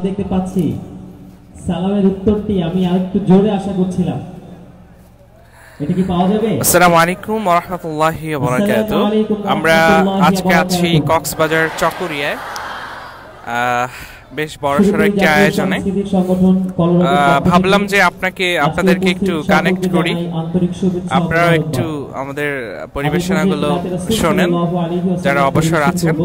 দেখতে পাচ্ছি সালামের উত্তরটি আমি আরেকটু জোরে আশা করছিলাম এটা কি পাওয়া যাবে আসসালামু আলাইকুম ওয়া রাহমাতুল্লাহি ওয়া বারাকাতুহু আমরা আজকে আছি কক্সবাজার চকরিয়ায় বেশ বড়সড় একটি আয়োজনে ভাবলাম যে আপনাদেরকে একটু কানেক্ট করি আপনারা একটু আমাদের পরিবেশনাগুলো শোনেন যারা অবসর আছেন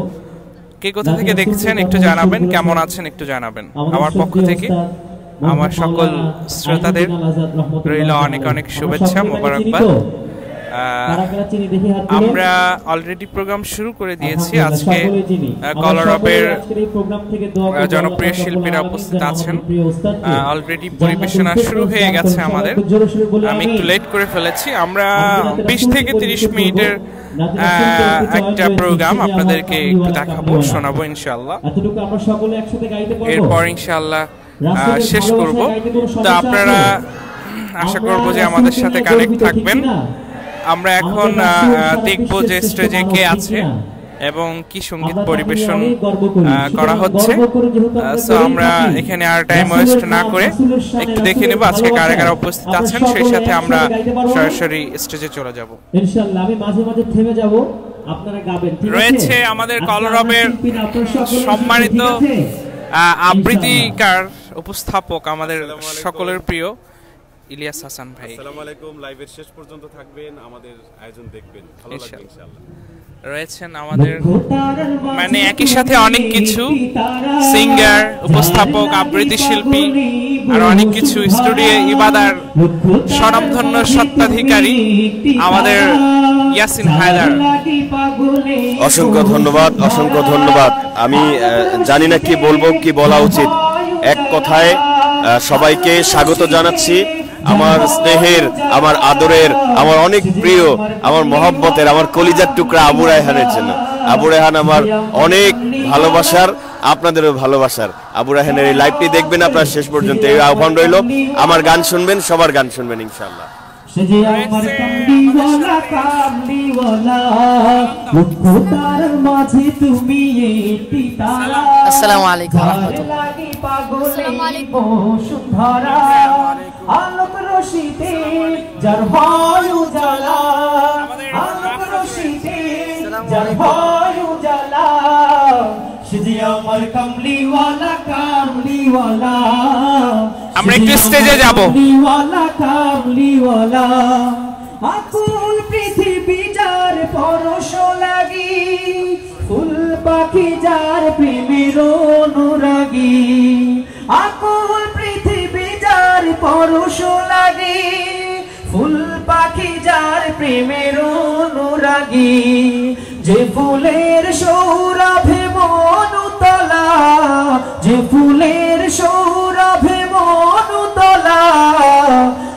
কে কোথা থেকে দেখছেন একটু জানাবেন কেমন আছেন একটু জানাবেন আমার পক্ষ থেকে আমার সকল শ্রোতাদের রইল অনেক অনেক শুভেচ্ছা মোবারকবাদ আমরা অলরেডি প্রোগ্রাম শুরু করে দিয়েছি আজকে কলরবের জনপ্রিয় শিল্পীরা উপস্থিত আছেন অলরেডি পরিবেশনা শুরু হয়ে গেছে আমাদের আমি একটু লেট করে ফেলেছি আমরা 20 থেকে 30 মিনিটের একটা প্রোগ্রাম আপনাদেরকে একটু দেখাবো শোনাবো ইনশাআল্লাহ এরপর ইনশাআল্লাহ শেষ করব তো আপনারা আশা করব যে আমাদের সাথে কানেক্ট থাকবেন আমরা এখন দেখব যে স্টেজে কে আছে এবং কি সঙ্গীত পরিবেশন করা হচ্ছে সো আমরা এখানে আর টাইম ওয়েস্ট না করে একটু দেখে নেব আজকে কারা কারা উপস্থিত আছেন সেই সাথে আমরা সরাসরি স্টেজে চলে যাব ইনশাআল্লাহ আমি মাঝে মাঝে থেমে যাব আপনারা গাবেন ঠিক আছে রয়েছে আমাদের কলরবের সম্মানিত আবৃত্তিকার উপস্থাপক আমাদের সকলের প্রিয় ইলিয়াস হাসান ভাই আসসালামু আলাইকুম লাইভের শেষ পর্যন্ত থাকবেন আমাদের আয়োজন দেখবেন ভালো লাগবে ইনশাআল্লাহ রয়েছেন আমাদের মানে একই সাথে অনেক কিছু সিঙ্গার উপস্থাপক আবৃত্তি শিল্পী আর অনেক কিছু স্টুডিও ইবাদার স্বনামধন্য সত্ত্বাধিকারী আমাদের ইয়াসিন হায়দার অসংখ্য ধন্যবাদ আমি জানি না কি বলবো কি বলা উচিত এক কথায় সবাইকে স্বাগত জানাচ্ছি আমার স্নেহের আমার আদরের আমার অনেক প্রিয় আমার মহব্বতের আমার কলিজার টুকরা আবু রায়হানের জন্য আবু রায়হান আমার অনেক ভালোবাসার আপনাদেরও ভালোবাসার আবু রায়হানের এই লাইভটি দেখবেন আপনারা শেষ পর্যন্ত এই আহ্বান রইল আমার গান শুনবেন সবার গান শুনবেন ইনশাআল্লাহ সেজে আমার কামলিওয়ালা কামলিওয়ালা মুখতার মাঝে তুমি একটি তারা আসসালামু আলাইকুম ওয়া রাহমাতুল্লাহ আসসালামু আলাইকুম সুন্দরা আলোক রশিতে যার হয় উজালা আলোক রশিতে যার হয় উজালা সেজে আমার কামলিওয়ালা কামলিওয়ালা আমরা একটু স্টেজে যাব কামলিওয়ালা কামলিওয়ালা আকুল পৃথিবী যার পরশ লাগি ফুল পাখি যার প্রেমের অনুরাগী আকুল পৃথিবী যার পরশ লাগি ফুল পাখি যার প্রেমের অনুরাগী যে ফুলের সৌরভে মনুতলা যে ফুলের সৌরভে মনুতলা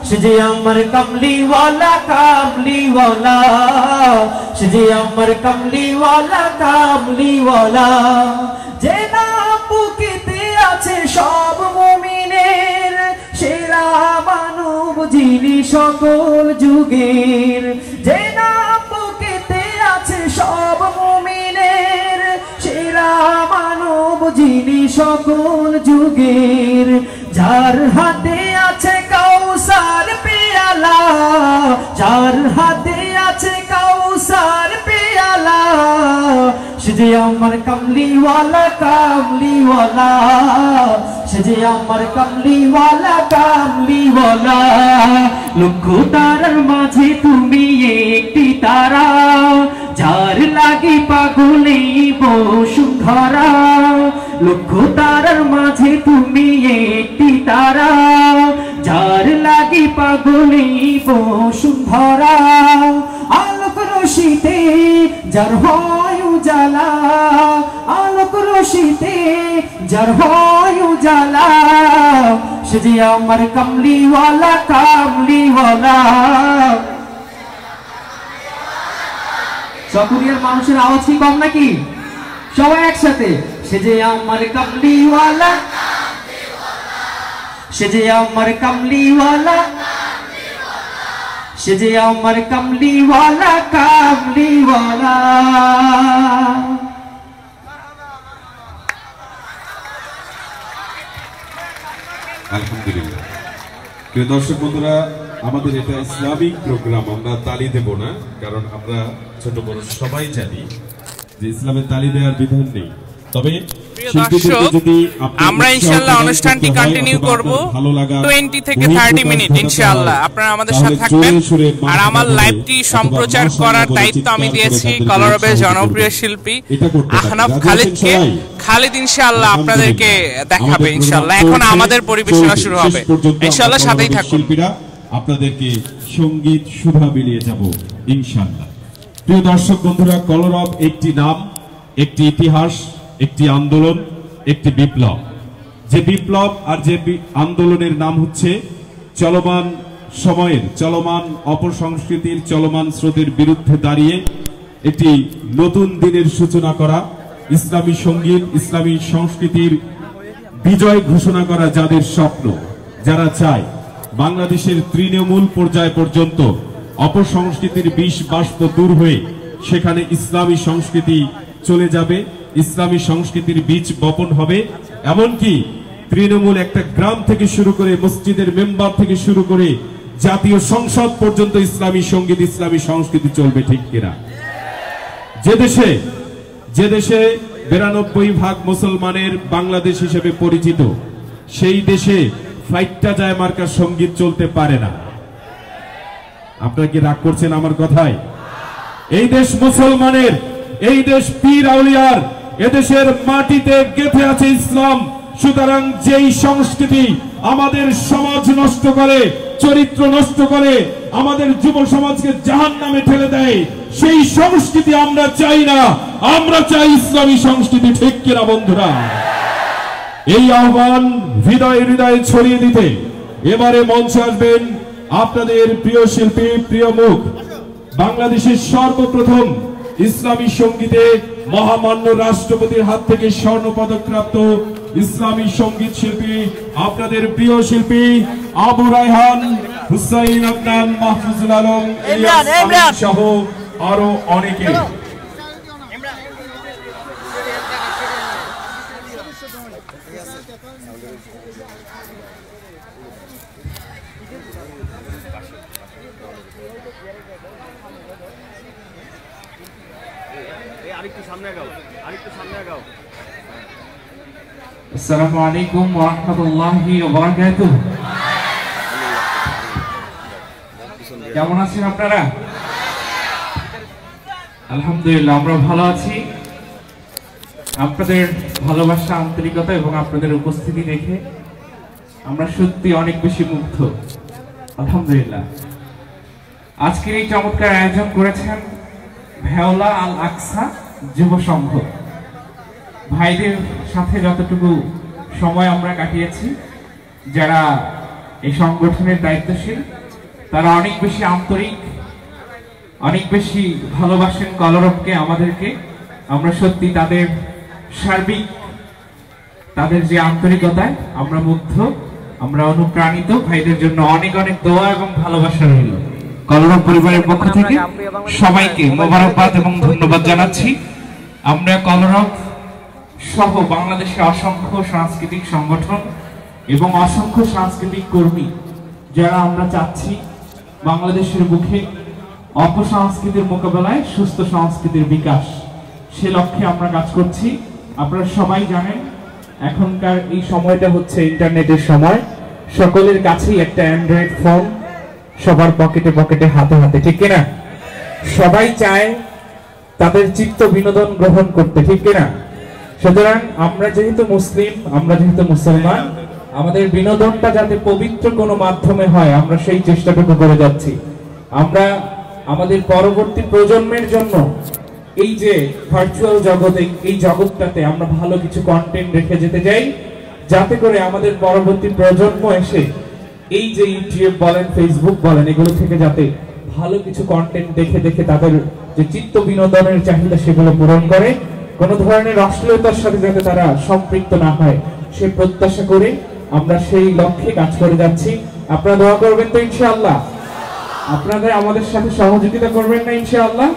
সে যে আমার কামলিওয়ালা কামলিওয়ালা সে যে আমার কামলিওয়ালা কামলিওয়ালা যে নাম বুকেতে আছে সব মুমিনের সেরা মানব যিনি সকল যুগের যে নাম বুকেতে আছে সব মুমিনের সেরা মানব যিনি সকল যুগের যার হাতে আছে কাউসার পেয়ালা যার হাতে আছে কাউসার পেয়ালা সে যে আমার কামলিওয়ালা কামলিওয়ালা সে যে আমার কামলিওয়ালা কামলিওয়ালা লক্ষ তারার মাঝে তুমি একটি তারা যার লাগি পাগলে বসুন্ধরা লক্ষ তারার মাঝে তুমি একটি তারা যার লাগি পাগলে বসুন্ধরা আলোক রশিতে যার হয় উজালা আলোক রশিতে যার হয় উজালা সে যে আমার কামলিওয়ালা কামলিওয়ালা চকরিয়ার মানুষের আওয়াজ কি কম নাকি সবাই একসাথে সে যে আমার কামলিওয়ালা সে যে আমার কামলিওয়ালা সে যে আমার কামলিওয়ালা কামলিওয়ালা আলহামদুলিল্লাহ। প্রিয় দর্শক বন্ধুরা, আমাদের এটা ইসলামিক প্রোগ্রাম, আমরা তালি দেব না, কারণ আমরা ছোট বড় সবাই জানি যে ইসলামে তালি দেওয়ার বিধান নেই। তবে আমরা ইনশাআল্লাহ অনুষ্ঠানটি কন্টিনিউ করব 20 থেকে 30 মিনিট ইনশাআল্লাহ। আপনারা আমাদের সাথে থাকবেন। আর আমার লাইভটি সম্প্রচার করার দায়িত্ব আমি দিয়েছি কলরবের জনপ্রিয় শিল্পী আহনাফ খালিদকে। খালিদ ইনশাআল্লাহ আপনাদেরকে দেখাবে ইনশাআল্লাহ। এখন আমাদের পরিবেশনা শুরু হবে ইনশাআল্লাহ, সাথেই থাকুন। শিল্পীরা আপনাদেরকে সঙ্গীত সুধা বিলিয়ে যাব ইনশাআল্লাহ। প্রিয় দর্শক বন্ধুরা, কলরব একটি নাম, একটি ইতিহাস, একটি আন্দোলন, একটি বিপ্লব। যে বিপ্লব আর যে আন্দোলনের নাম হচ্ছে চলমান সময়ের, চলমান অপসংস্কৃতির, চলমান স্রোতের বিরুদ্ধে দাঁড়িয়ে একটি নতুন দিনের সূচনা করা, ইসলামী সঙ্গীত, ইসলামী সংস্কৃতির বিজয় ঘোষণা করা। যাদের স্বপ্ন, যারা চায় বাংলাদেশের তৃণমূল পর্যায় পর্যন্ত অপসংস্কৃতির বিষ বাষ্প দূর হয়ে সেখানে ইসলামী সংস্কৃতি চলে যাবে, ইসলামী সংস্কৃতির বীজ বপন হবে। এমনকি তৃণমূল একটা গ্রাম থেকে শুরু করে মসজিদের মেম্বার থেকে শুরু করে জাতীয় সংসদ পর্যন্ত ইসলামী সঙ্গীত, ইসলামী সংস্কৃতি চলবে, ঠিক কিনা? যে দেশে 92% মুসলমানের বাংলাদেশ হিসেবে পরিচিত, সেই দেশে ফাইটটা যায় মার্কার সঙ্গীত চলতে পারে না। আপনারা কি রাগ করছেন আমার কথায়? এই দেশ মুসলমানের, এই দেশ পীর আউলিয়ার, এদেশের মাটিতে গেঁথে আছে ইসলাম। সুতরাং যেই সংস্কৃতি আমাদের সমাজ নষ্ট করে, চরিত্র নষ্ট করে, আমাদের যুব সমাজকে জাহান্নামে ঠেলে দেয়, সেই সংস্কৃতি আমরা চাই না। আমরা চাই ইসলামী সংস্কৃতি, ঠিক কিনা বন্ধুরা? এই আহ্বান হৃদয়ে হৃদয়ে ছড়িয়ে দিতে এবারে মঞ্চে আসবেন আপনাদের প্রিয় শিল্পী, প্রিয় মুখ, বাংলাদেশের সর্বপ্রথম ইসলামী সঙ্গীতে মহামান্য রাষ্ট্রপতির হাত থেকে স্বর্ণ পদক প্রাপ্ত ইসলামী সঙ্গীত শিল্পী, আপনাদের প্রিয় শিল্পী আবু রায়হান, হুসাইন আদনান, মাহফুজুল আলম, ইলিয়াস সহ আরো অনেকে। আসসালামু আলাইকুম ওয়া রাহমাতুল্লাহি ওয়া বারাকাতুহু। কেমন আছেন আপনারা? আলহামদুলিল্লাহ, আমরা ভালো আছি। আপনাদের ভালোবাসা, আন্তরিকতা এবং আপনাদের উপস্থিতি দেখে আমরা সত্যি অনেক বেশি মুগ্ধ। আলহামদুলিল্লাহ। আজকের এই চমৎকার আয়োজন করেছেন ভেওলা আল আকসা যুব সংঘ। ভাইদের সাথে যতটুকু সময় আমরা কাটিয়েছি, যারা এই সংগঠনের দায়িত্বশীল, তারা অনেক বেশি আন্তরিক, অনেক বেশি ভালোবাসেন কলরবকে, আমাদেরকে। আমরা সত্যি তাদের সার্বিক, তাদের যে আন্তরিকতায় আমরা মুগ্ধ, আমরা অনুপ্রাণিত। ভাইদের জন্য অনেক অনেক দোয়া এবং ভালোবাসা রইল। কলরব পরিবারের পক্ষ থেকে সবাইকে মোবারকবাদ এবং ধন্যবাদ জানাচ্ছি। আমরা কলরব সহ বাংলাদেশের অসংখ্য সাংস্কৃতিক সংগঠন এবং অসংখ্য সাংস্কৃতিক কর্মী, যারা আমরা চাচ্ছি বাংলাদেশের বুকে অপসংস্কৃতির মোকাবেলায় সুস্থ সংস্কৃতির বিকাশ, সে লক্ষ্যে আমরা কাজ করছি। আপনারা সবাই জানেন এখনকার এই সময়টা হচ্ছে ইন্টারনেটের সময়। সকলের কাছেই একটা অ্যান্ড্রয়েড ফোন, সবার পকেটে পকেটে, হাতে হাতে, ঠিক কিনা? সবাই চায় তাদের চিত্ত বিনোদন গ্রহণ করতে, ঠিক কিনা? সুতরাং আমরা যেহেতু মুসলিম, আমরা যেহেতু মুসলমান, আমাদের বিনোদনটা যাতে পবিত্র কোনো মাধ্যমে হয়, আমরা সেই চেষ্টাটুকু করে যাচ্ছি। আমরা আমাদের পরবর্তী প্রজন্মের জন্য এই যে ভার্চুয়াল জগতে, এই জগৎটাতে আমরা ভালো কিছু কন্টেন্ট রেখে যেতে চাই, যাতে করে আমাদের পরবর্তী প্রজন্ম এসে এই যে ইউটিউব বলেন, ফেসবুক বলেন, এগুলো থেকে যাতে ভালো কিছু কন্টেন্ট দেখে দেখে তাদের যে চিত্ত বিনোদনের চাহিদা সেগুলো পূরণ করে, কোন ধরনের অশ্লীলতার সাথে যাতে তারা সম্পৃক্ত না হয়, সে প্রত্যাশা করে আমরা সেই লক্ষ্যে কাজ করে যাচ্ছি। আপনারা দোয়া করবেন তো ইনশাআল্লাহ? আপনাদের আমাদের সাথে সহযোগিতা করবেন না ইনশাআল্লাহ?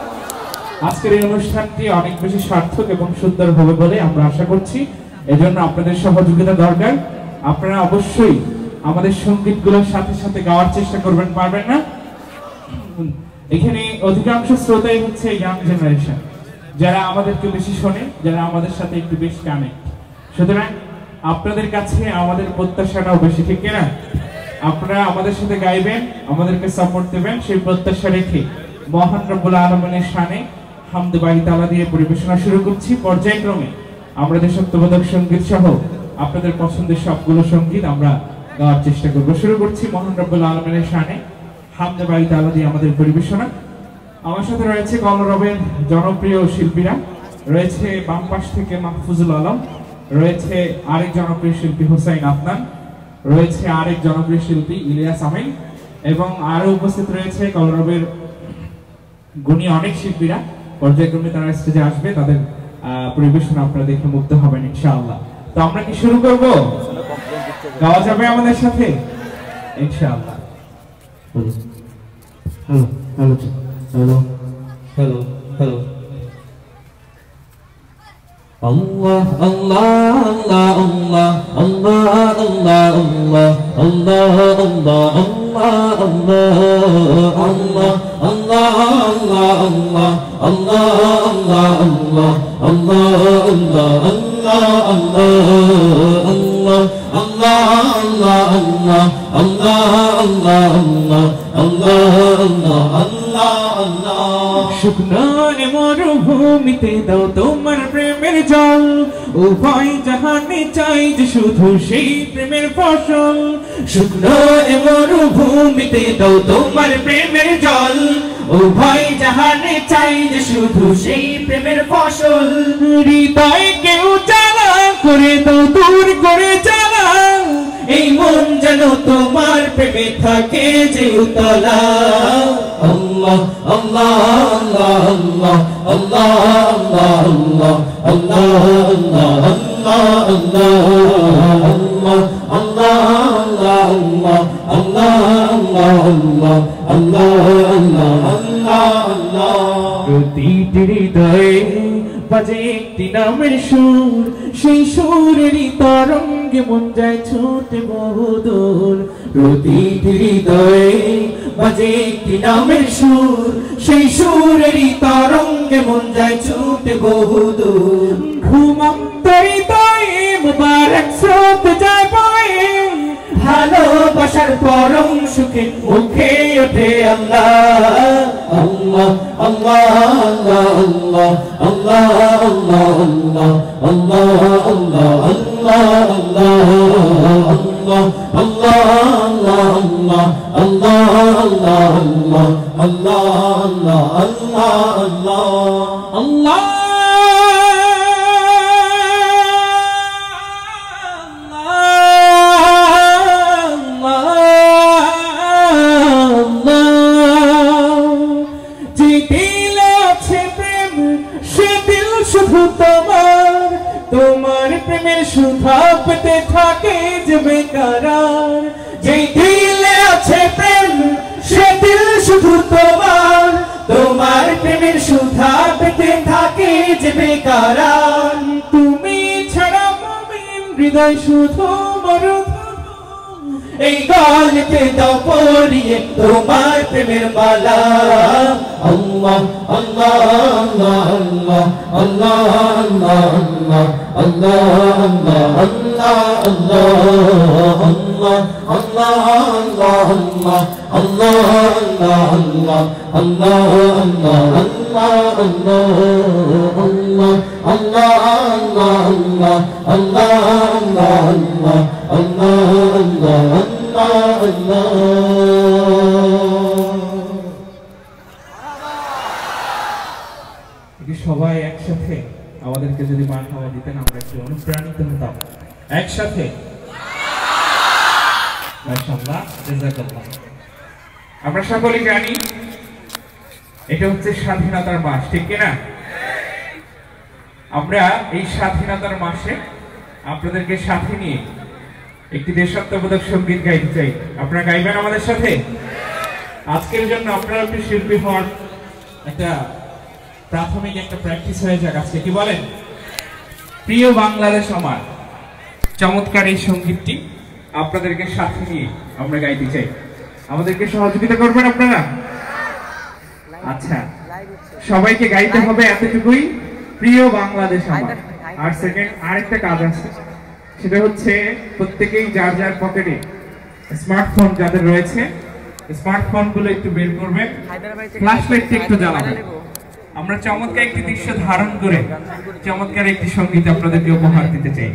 আজকের এই অনুষ্ঠানটি অনেক বেশি সার্থক এবং সুন্দর হবে বলে আমরা আশা করছি। এজন্য আপনাদের সহযোগিতা দরকার। আপনারা অবশ্যই আমাদের সঙ্গীতগুলোর সাথে সাথে গাওয়ার চেষ্টা করবেন, পারবেন না? এখানে অধিকাংশ শ্রোতাই হচ্ছে ইয়াং জেনারেশন, যারা আমাদেরকে বেশি শোনে, যারা আমাদের সাথে একটু বেশি কানেক্ট। সুতরাং আপনাদের কাছে আমাদের প্রত্যাশাটাও বেশি, ঠিক না? আপনারা আমাদের সাথে গাইবেন, আমাদেরকে সাপোর্ট দেবেন, সেই প্রত্যাশা রেখে মহান রব্বুল আলামিনের শানে হামদে বাড়ি তালা দিয়ে পরিবেশনা শুরু করছি। পর্যায়ক্রমে আমরা দেশাত্মবোধক সঙ্গীত সহ আপনাদের পছন্দের সবগুলো সঙ্গীত আমরা গাওয়ার চেষ্টা করব। শুরু করছি মহান রব্বুল আলামিনের শানে হামদে বাড়ি তালা দিয়ে আমাদের পরিবেশনা। আমার সাথে রয়েছে কলরবের জনপ্রিয় শিল্পীরা, রয়েছে বাম পাশ থেকে মাহফুজুল আলম, রয়েছে আরেক জনপ্রিয় শিল্পী হুসাইন আদনান, রয়েছে আরেক জনপ্রিয় শিল্পী ইলিয়াস আমিন, এবং আরো উপস্থিত রয়েছে কলরবের গুণী অনেক শিল্পীরা। পর্যায়ক্রমে তারা স্টেজে আসবে, তাদের পরিবেশনা আপনারা দেখে মুগ্ধ হবেন ইনশাআল্লাহ। তো আমরা কি শুরু করব? গাওয়া যাবে আমাদের সাথে ইনশাআল্লাহ। Hello hello hello hello hello Allah Allah Allah Allah Allah Allah Allah Allah Allah Allah Allah Allah Allah শুকনো মরুভূমিতে দাও তোমার প্রেমের জল, উভয় জাহানে চাই যে শুধু সেই প্রেমের ফসল। শুকনো মরুভূমিতে দাও তোমার প্রেমের জল, উভয় জাহানে চাই যে শুধু সেই প্রেমের ফসল। হৃদয় কেউ জ্বালা করে দাও দূর করে জ্বালা, এই মন যেন তোমার প্রেমে থাকে যে উতলা। আল্লাহ আল্লাহ আল্লাহ আল্লাহ আল্লাহ আল্লাহ আল্লাহ প্রতিটি হৃদয়ে বাজে একটি নামের সুর, সেই সুরেরই তরঙ্গে মন যায় ছুটে বহুদূর। প্রতিটি হৃদয়ে বাজে একটি নামের সুর, সেই সুরেরই তরঙ্গে মন যায় ছুটে বহুদূর। ঘুমন্ত হৃদয়ে মুবারক স্রোত যায় বয়ে, ভালোবাসার পরম সুখে মুখে ওঠে আল্লাহ আল্লাহ আল্লাহ আল্লাহ আল্লাহ আল্লাহ আল্লাহ আল্লাহ আল্লাহ আল্লাহ আল্লাহ আল্লাহ আল্লাহ আল্লাহ আল্লাহ আল্লাহ আল্লাহ তোমার প্রেমের সুধা পেতে থাকে যে বেকরার। যেই দিলে আছে প্রেম সে দিল শুধু তোমার, তোমার প্রেমের সুধা পেতে থাকে যে বেকরার। তুমি ছাড়া মুমিন হৃদয় শুধু মরুভূমি, এই গলকে দাও পরিয়ে তোমার প্রেমের মালা। আল্লাহ আল্লাহ আল্লাহ আল্লাহ আল্লাহ আল্লাহ আল্লাহ আল্লাহ আল্লাহ আল্লাহ আল্লাহ আল্লাহ আল্লাহ আল্লাহ আল্লাহ আল্লাহ সবাই একসাথে আমাদেরকে যদি মারহাবা দিতেন আমরা একটু অনুপ্রাণিত হতাম একসাথে। মাশাআল্লাহ, জাযাকাল্লাহ। আমরা সকলেই জানি এটা হচ্ছে স্বাধীনতার মাস, ঠিক কিনা? আমরা এই স্বাধীনতার মাসে আপনাদেরকে সাথে নিয়ে একটি দেশাত্মবোধক সঙ্গীত গাইতে চাই। আপনারা গাইবেন আমাদের সাথে? আজকের জন্য আপনারা একটু শিল্পী হন, একটা প্রাথমিক একটা প্র্যাকটিস হয়ে যাক আজকে, কি বলেন? প্রিয় বাংলাদেশ আমার, চমৎকার এই সঙ্গীতটি আপনাদেরকে সাথে নিয়ে আমরা গাইতে চাই। আমাদেরকে সহযোগিতা করবেন আপনারা? আচ্ছা, সবাইকে গাইতে হবে এতটুকুই, প্রিয় বাংলাদেশ আমার। আর সেকেন্ড আরেকটা কাজ আছে, সেটা হচ্ছে প্রত্যেকেই যার যার পকেটে স্মার্টফোন যাদের রয়েছে, স্মার্টফোন গুলো একটু বের করবেন, ফ্ল্যাশ লাইটটা একটু জ্বালাবেন। আমরা চমৎকার একটি দৃশ্য ধারণ করে চমৎকার একটি সঙ্গীত আপনাদেরকে উপহার দিতে চাই।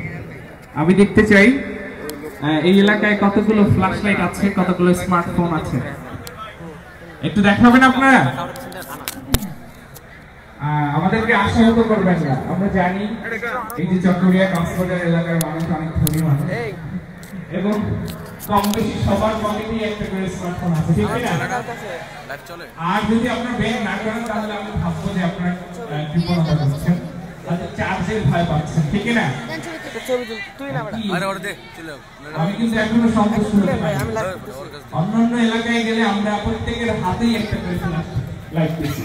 আমি দেখতে চাই এই এলাকায় কতগুলো ফ্ল্যাশ লাইট আছে, কতগুলো স্মার্টফোন আছে, একটু দেখাবেন আপনারা। আমাদেরকে আশাহত করবেন না, আমরা জানি এই যে চট্টগ্রাম কক্সবাজার এলাকার মানুষ অনেক ধনী মানুষ এবং কম বেশি সবার পকেটেই একটা করে স্মার্টফোন আছে, ঠিক না? আর যদি আপনার ব্যাংক না করেন তাহলে আমি ভাববো যে আপনার বিপদটা করছেন, চার্জের ভয় পাচ্ছেন, ঠিক না? আমি কিন্তু এখনো সন্তুষ্ট হতে পারি। অন্যান্য এলাকায় গেলে আমরা প্রত্যেকের হাতেই একটা করে লাইট দিচ্ছি,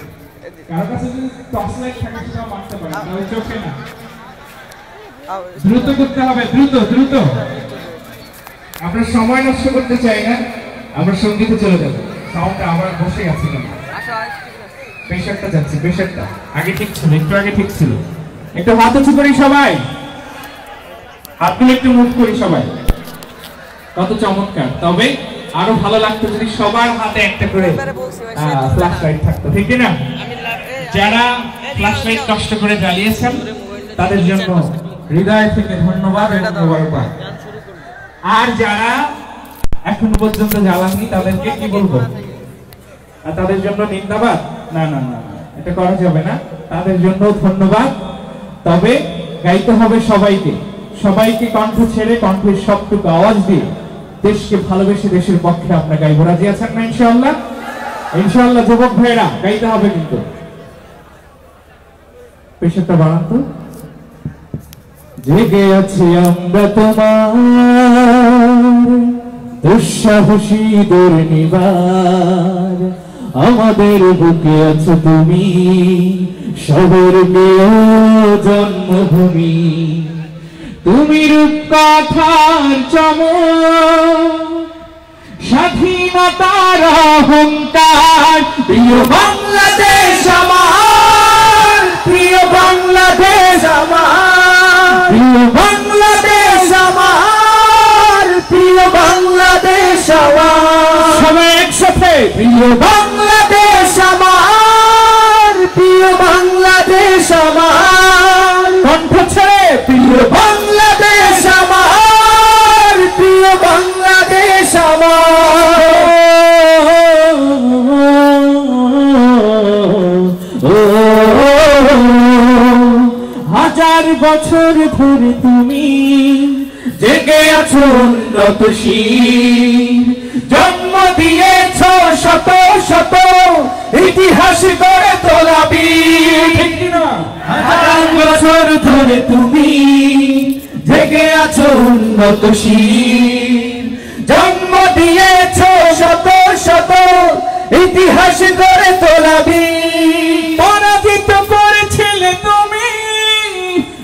কারো কাছে যদি টর্চ লাইট থাকে সেটা মারতে পারে, তাহলে চোখে না। দ্রুত করতে হবে, দ্রুত দ্রুত। আমরা সময় নষ্ট করতে চাই না, আমরা সঙ্গীতে চলে যাবো। সাউন্ডটা আবার বসে আছে কেন? প্রেশারটা যাচ্ছে, প্রেশারটা আগে ঠিক ছিল, একটু আগে ঠিক ছিল। একটু হাত উঁচু করি সবাই, হাতগুলো একটু মুভ করি সবাই। কত চমৎকার! তবে আরো ভালো লাগতো যদি সবার হাতে একটা করে ফ্ল্যাশ লাইট থাকতো, ঠিক না? যারা ফ্ল্যাশ লাইট কষ্ট করে জ্বালিয়েছেন তাদের জন্য হৃদয় থেকে ধন্যবাদ এবং মোবারকবাদ। আর যারা এখনো পর্যন্ত জ্বালাননি তাদেরকে কি বলবো? তাদের জন্য নিন্দাবাদ? না না না, এটা করা যাবে না। তাদের জন্য ধন্যবাদ। তবে গাইতে হবে সবাইকে, সবাইকে কণ্ঠ ছেড়ে কণ্ঠের সবটুকু আওয়াজ দিয়ে দেশকে ভালোবেসে দেশের পক্ষে আমরা গাইব। রাজি আছেন না ইনশাআল্লাহ? ইনশাআল্লাহ যুবক ভাইরা গাইতে হবে কিন্তু। পেশাটা বাড়ান তো। জেগে আছি আমরা তোমার দুঃসাহসী দুর্নিবার, আমাদের বুকে আছো তুমি সবার প্রিয় জন্মভূমি। তুমি রূপকথার চমক, স্বাধীনতার অহংকার, প্রিয় বাংলাদেশ আমার, প্রিয় বাংলাদেশ আমার, প্রিয় বাংলাদেশ আমার, প্রিয় বাংলাদেশ আমার। সবাই একসাথে প্রিয় বাংলাদেশ আমার, প্রিয় বাংলাদেশ আমার। কণ্ঠ ছেড়ে প্রিয় বাংলাদেশ আমার, প্রিয় বাংলাদেশ আমার। হাজার বছর ধরে তুমি জেগে আছো উন্নত শির, জন্ম দিয়েছ শত শত ইতিহাস গড়ে তোলা বীর। হাজার বছর ধরে তুমি জেগে আছো উন্নত শির, জন্ম দিয়েছ শত শত ইতিহাস গড়ে তোলা বীর। পরাজিত করেছিলে তুমি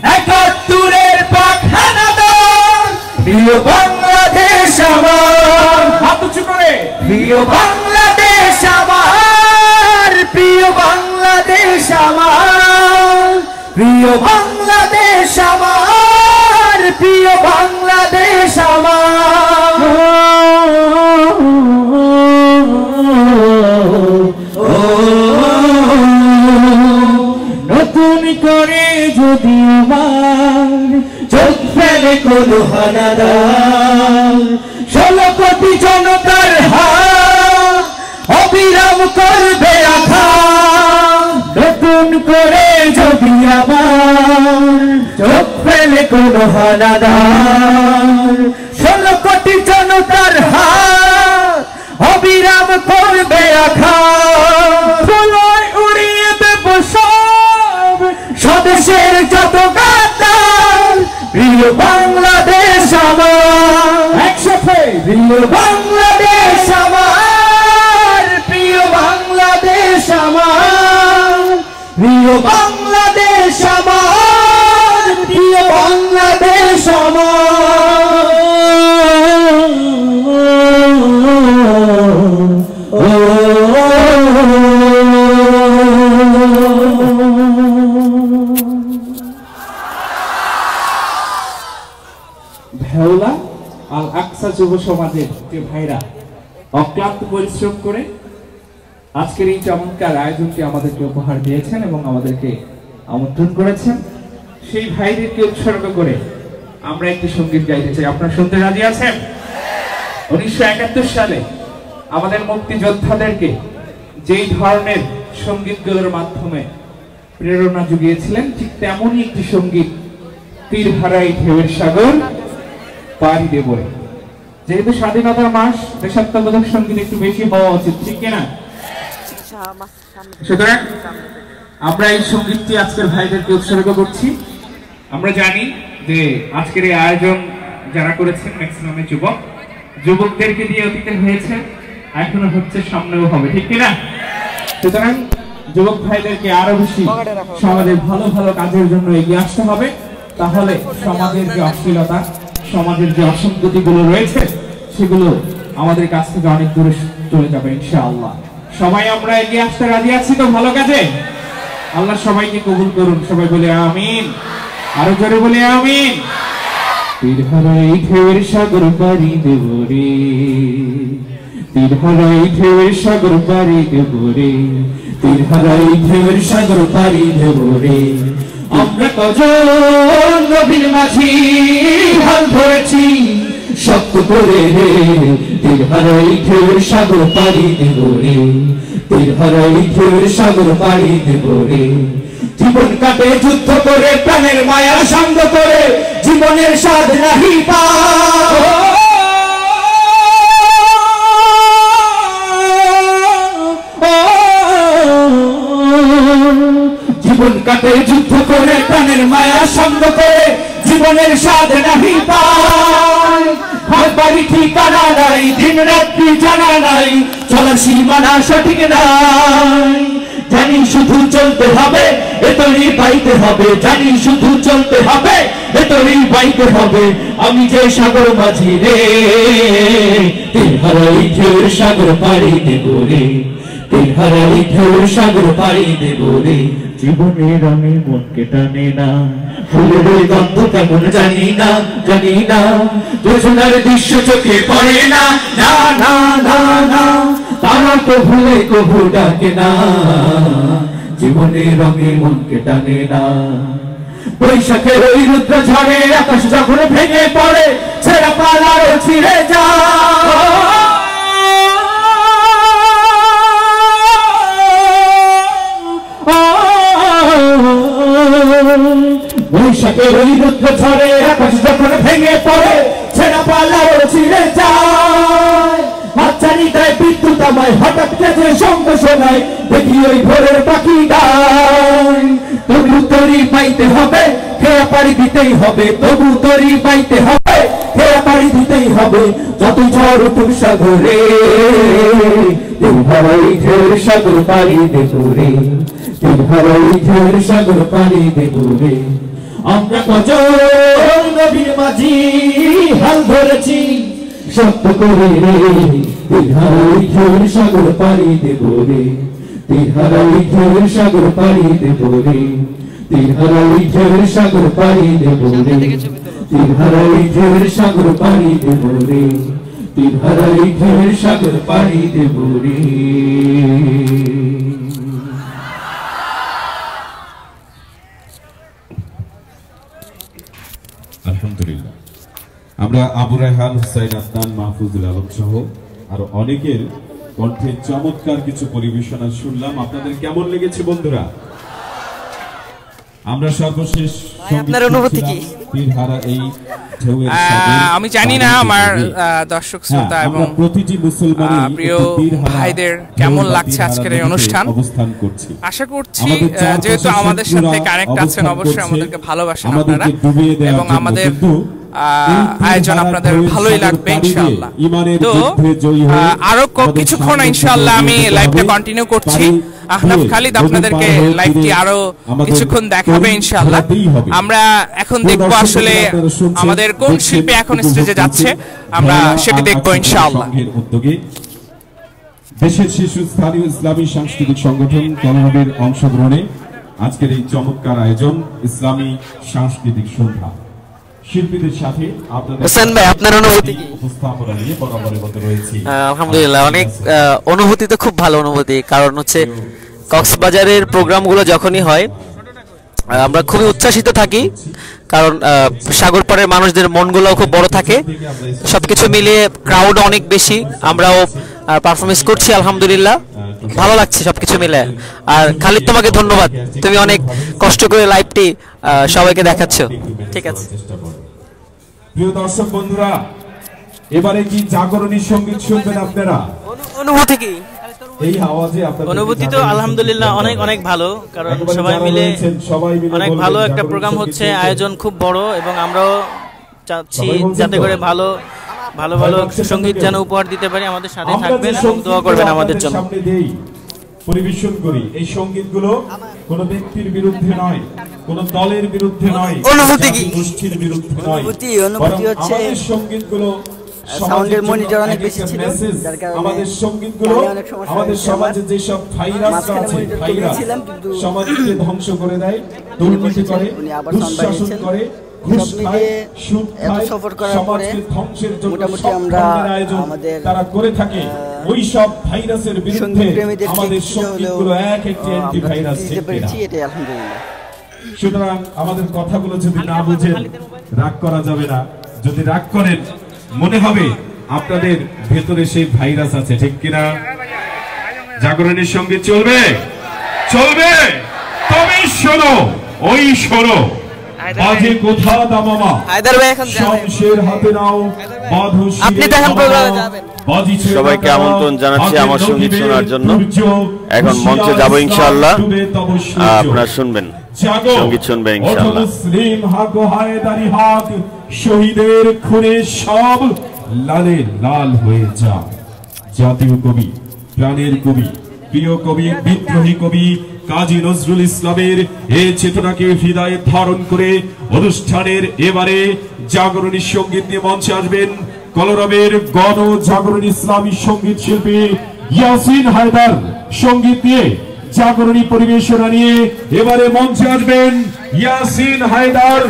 ৭১-এর পাক হানাদার, প্রিয় বাংলাদেশ আমার। হাত উঁচু করে প্রিয় বাংলাদেশ আমার, প্রিয় বাংলাদেশ আমার, প্রিয় বাংলাদেশ আমার, প্রিয় বাংলাদেশ আমার। নতুন করে যদি আমার চোখ ফেলে কোনো হানাদার, ১৬ কোটি জনতার হাত অবিরাম করবে আঘাত। নতুন করে যদি আমার চোখ ফেলে কোনো হানাদার, ১৬ কোটি জনতার হাত অবিরাম করবে আঘাত। প্রলয় উড়িয়ে দেব সব স্বদেশের যত গাদ্দার, প্রিয় বাংলাদেশ আমার। একসাথে প্রিয় বাংলাদেশ আমার, প্রিয় বাংলাদেশ আমার, প্রিয় বাংলাদেশ আমার, প্রিয় বাংলাদেশ আমার। আল আকসা যুব সমাজের যে ভাইরা অক্লান্ত পরিশ্রম করে আজকের এই চমৎকার আয়োজনটি আমাদেরকে উপহার দিয়েছেন এবং আমাদেরকে আমন্ত্রণ করেছেন, সেই ভাইদেরকে উৎসর্গ করে আমরা একটি সঙ্গীত গাইতে চাই। আপনারা শুনতে রাজি আছেন? 1971 সালে আমাদের মুক্তিযোদ্ধাদেরকে যেই ধরনের সঙ্গীতগুলোর মাধ্যমে প্রেরণা জুগিয়েছিলেন, ঠিক তেমনই একটি সঙ্গীত, তীর হারাই ঢেউয়ের সাগর পাড়ি দেব। যেহেতু স্বাধীনতার মাস, দেশাত্মবোধক সঙ্গীত একটু বেশি হওয়া উচিত, ঠিক কিনা? সুতরাং আমরা এই সঙ্গীতটি আজকের ভাইদেরকে উৎসর্গ করছি। আমরা জানি যে আজকের এই আয়োজন যারা করেছেন ম্যাক্সিমামে যুবকদেরকে দিয়ে অতীতে হয়েছে, এখনো হচ্ছে, সামনেও হবে, ঠিক কিনা? সুতরাং যুবক ভাইদেরকে আরো বেশি সমাজের ভালো ভালো কাজের জন্য এগিয়ে আসতে হবে, তাহলে সমাজের যে অশ্লীলতা, সমাজের যে অসঙ্গতি গুলো রয়েছে, সেগুলো আমাদের কাছ থেকে অনেক দূরে চলে যাবে ইনশাআল্লাহ। সবাই আমরা এগিয়ে আসতে রাজি আছি তো ভালো কাজে? আল্লাহ সবাইকে কবুল করুন, সবাই বলে আমিন, আরো জোরে বলে আমিন। তীর হারাই ঢেউয়ের সাগর পাড়ি দেব রে, তীর হারাই ঢেউয়ের সাগর পাড়ি দেব রে, তীর হারাই ঢেউয়ের সাগর পাড়ি দেব রে। আমরা কজন নবীর মাঝি হাল ধরেছি শক্ত করে রে, তীর হারাই ঢেউয়ের সাগর পাড়ি দেব রে, তীর হারাই ঢেউয়ের সাগর পাড়ি দেব রে। জীবন কাটে যুদ্ধ করে, প্রাণের মায়া সঙ্গ করে, জীবনের স্বাদ নাহি পাও। জীবন কাটে যুদ্ধ করে, প্রাণের মায়া সঙ্গ করে, জীবনের স্বাদ নাহি পায়। ঘর বাড়ি ঠিকানা নাই, দিন রাত্রি জানা নাই, চলার সীমানা সঠিক নাই। জানি শুধু চলতে হবে, এতই বাইতে হবে, জানি শুধু চলতে হবে, এতই বাইতে হবে। আমি যে সাগর মাঝি রে, তীর হারাই ঢেউয়ের সাগর পাড়ি দেব রে, তীর হারাই ঢেউয়ের সাগর পাড়ি দেব রে। জীবনের আমি মনকে টানে না, ফুলের গন্ধ কেমন জানি না, জানি না, যোজনার দৃশ্য চোখে পড়ে না, না না না না, তারা তো ভুলে কবু ডাকে না। জীবনের রঙে মনকে টানে না, বৈশাখের ওই রুদ্র ঝড়ে আকাশ যখন ভেঙে পড়ে, ছেঁড়া পালাও ছিঁড়ে যায়। বৈশাখের ওই রুদ্র ঝড়ে আকাশ যখন ভেঙে পড়ে, ছেঁড়া পালাও ছিঁড়ে যায়। হাতছানি দেয় বিদ্যুৎ আমায়, হঠাৎ কেঁদে শঙ্খ শোনায়, দেখি ওই ভোরের পাখি গায়। তবু তরি পাইতে হবে, খেয়া পাড়ি দিতেই হবে, তবু তরি পাইতে হবে, খেয়া পাড়ি দিতেই হবে। যত ঝড় উঠুক সাগরে, তীর হারাই ঢেউয়ের সাগর পাড়ি দেব রে, তীর হারাই ঢেউয়ের সাগর পাড়ি দেব রে। আমরা কজন নবীর মাঝি হাল ধরেছি শক্ত করে রে, তীর হারাই ঢেউয়ের সাগর পাড়ি দেব রে, তীর হারাই ঢেউয়ের সাগর পাড়ি দেব রে, তীর হারাই ঢেউয়ের সাগর পাড়ি দেব রে, তীর হারাই ঢেউয়ের সাগর পাড়ি দেব রে, তীর হারাই ঢেউয়ের সাগর পাড়ি দেব রে। আলহামদুলিল্লাহ, আমরা আবু রায়হান, হুসাইন আদনান, মাহফুজুল আলম সহ আরো অনেকের কণ্ঠে চমৎকার কিছু পরিবেশনা শুনলাম। আপনাদের কেমন লেগেছে বন্ধুরা? আমরা সর্বশেষ আপনার অনুভূতি কি? আমি জানি না আমার দর্শক শ্রোতা এবং প্রতিটি মুসলমানের প্রিয় ভাইদের কেমন লাগছে আজকের এই অনুষ্ঠান। আশা করছি যেহেতু আমাদের সাথে কানেক্ট আছেন, অবশ্যই আমাদেরকে ভালোবাসেন আপনারা এবং আমাদের আয়োজন আপনাদের ভালোই লাগবে ইনশাআল্লাহ। তো আরো কিছুক্ষণ ইনশাআল্লাহ আমি লাইভটা কন্টিনিউ করছি। আহনাফ খালিদ আপনাদেরকে লাইভটি আরো কিছুক্ষণ দেখাবে ইনশাআল্লাহ। আমরা এখন দেখব আসলে আমাদের কোন শিল্পী এখন স্টেজে যাচ্ছে, আমরা সেটি দেখব ইনশাআল্লাহ। দেশের শীর্ষস্থানীয় ইসলামী সাংস্কৃতিক সংগঠন কলরবের অংশগ্রহণে আজকের এই চমৎকার আয়োজন ইসলামী সাংস্কৃতিক সন্ধ্যা। শিল্পীদের সাথে আপনাদের হোসেন ভাই, আপনার অনুভূতি কি? উপস্থাপনা নিয়ে বরাবরের মতো রয়েছি। আলহামদুলিল্লাহ, অনেক অনুভূতি তো খুব ভালো অনুভূতি। কারণ হচ্ছে কক্সবাজারের প্রোগ্রামগুলো যখনই হয় আমরা খুবই উচ্ছ্বাসিত থাকি, কারণ সাগর পাড়ের মানুষদের মনগুলোও খুব বড় থাকে। সবকিছু মিলিয়ে ক্রাউড অনেক বেশি, আমরাও পারফরমেন্স করছি আলহামদুলিল্লাহ, ভালো লাগছে সবকিছু মিলে। আর খালিদ, তোমাকে ধন্যবাদ, তুমি অনেক কষ্ট করে লাইভটি সবাইকে দেখাচ্ছ। ঠিক আছে, প্রিয় দর্শক বন্ধুরা, এবারে কি জাগরণী সঙ্গীত শুনবেন আপনারা? অনুভূতি কি? এই আওয়াজে আপনাদের অনুভূতি তো আলহামদুলিল্লাহ অনেক অনেক ভালো, কারণ সবাই মিলে অনেক ভালো একটা প্রোগ্রাম হচ্ছে, আয়োজন খুব বড়, এবং আমরাও চাচ্ছি যাতে করে ভালো ভালো ভালো সঙ্গীত যেন উপহার দিতে পারি। আমাদের সাথে থাকবেন এবং দোয়া করবেন আমাদের জন্য। পরিবেশন করি এই সঙ্গীতগুলো কোন ব্যক্তির বিরুদ্ধে নয়, কোন দলের বিরুদ্ধে নয়, অনুভূতি কি? গোষ্ঠীর বিরুদ্ধে নয়। অনুভূতি হচ্ছে আমাদের সঙ্গীতগুলো সাউন্ডের মনিটর অনেক বেশি ছিল, যার কারণে আমাদের সঙ্গীতগুলো আমাদের সমাজে যে সব ভাইরাসরা আছে, ভাইরাস সমাজকে ধ্বংস করে দেয়, দুর্নীতি করে, দুঃশাসন করে, ঘুষ খায়, সুদ খায়, সমাজকে ধ্বংসের জন্য সব ধরনের আয়োজন তারা করে থাকে। ওই সব ভাইরাসের বিরুদ্ধে আমাদের সঙ্গীতগুলো এক একটি অ্যান্টিভাইরাস। সুতরাং আমাদের কথাগুলো যদি না বুঝেন, রাগ করা যাবে না। যদি রাগ করেন, মনে হবে আপনাদের ভেতরে সেই ভাইরাস আছে, ঠিক কিনা? জাগরণের সঙ্গীত চলবে, চলবে। তবে শোনো, ওই শোনো, বাজে কোথা দামামা, শমশের হাতে নাও, বাঁধো শিরে দামামা। সবাইকে আমন্ত্রণ জানাচ্ছি আমার সঙ্গীত শোনার জন্য। এখন মঞ্চে যাবো ইনশাআল্লাহ, আপনারা শুনবেন, সঙ্গীত শুনবেন ইনশাআল্লাহ। শহীদের খুনে সব লালে লাল হয়ে যা। জাতীয় কবি, প্রাণের কবি, প্রিয় কবি, বিদ্রোহী কবি কাজী নজরুল ইসলামের এই চেতনাকে হৃদয়ে ধারণ করে অনুষ্ঠানের এবারে জাগরণী সঙ্গীত নিয়ে মঞ্চে আসবেন কলরবের গণ জাগরণী ইসলামী সঙ্গীত শিল্পী ইয়াসিন হায়দার। সঙ্গীত নিয়ে জাগরণী পরিবেশনা নিয়ে এবারে মঞ্চে আসবেন ইয়াসিন হায়দার।